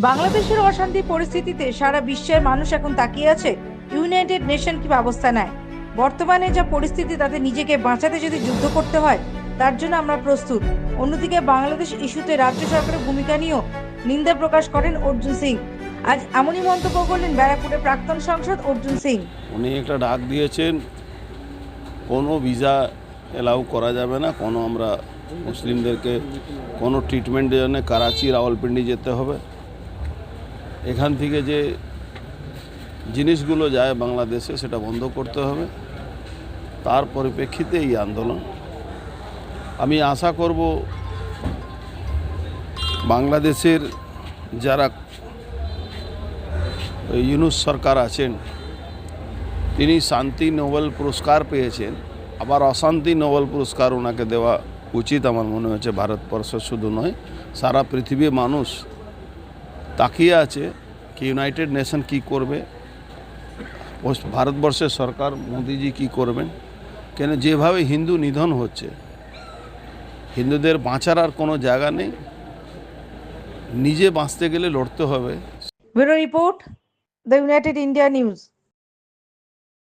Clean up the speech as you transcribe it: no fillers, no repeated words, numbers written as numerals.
বাংলাদেশের অশান্তি পরিস্থিতিতে সারা বিশ্বের মানুষ এখন তাকিয়ে আছে ইউনাইটেড নেশন কি ব্যবস্থা নেয়। বর্তমানে যা পরিস্থিতি, তাতে নিজেকে বাঁচাতে যদি যুদ্ধ করতে হয়, তার জন্য আমরা প্রস্তুত। অন্যদিকে বাংলাদেশ ইস্যুতে রাজ্য সরকারের ভূমিকা নিয়েও নিন্দা প্রকাশ করেন অর্জুন সিং। আজ এমনই মন্তব্য করলেন ব্যারাকপুরের প্রাক্তন সাংসদ অর্জুন সিং। উনি একটা ডাক দিয়েছেন, কোনো ভিসা এলাউ করা যাবে না, কোনো আমরা মুসলিমদেরকে কোনো ট্রিটমেন্টের জন্য করাচি রাওয়ালপিন্ডি যেতে হবে। এখান থেকে যে জিনিসগুলো যায় বাংলাদেশে সেটা বন্ধ করতে হবে। তার পরিপ্রেক্ষিতে এই আন্দোলন। আমি আশা করব বাংলাদেশের যারা ইউনূস সরকার আছেন, তিনি শান্তি নোবেল পুরস্কার পেয়েছেন, আবার অশান্তি নোবেল পুরস্কার ওনাকে দেওয়া উচিত আমার মনে হচ্ছে। ভারতবর্ষ শুধু নয়, সারা পৃথিবীর মানুষ তাকিয়ে আছে কি ইউনাইটেড নেশন কি করবে, ভারতবর্ষের সরকার মোদিজি কি করবেন। কেন যেভাবে হিন্দু নিধন হচ্ছে, হিন্দুদের বাঁচার আর কোনো জায়গা নেই, নিজে বাঁচতে গেলে লড়তে হবে। Bureau report, the United India news.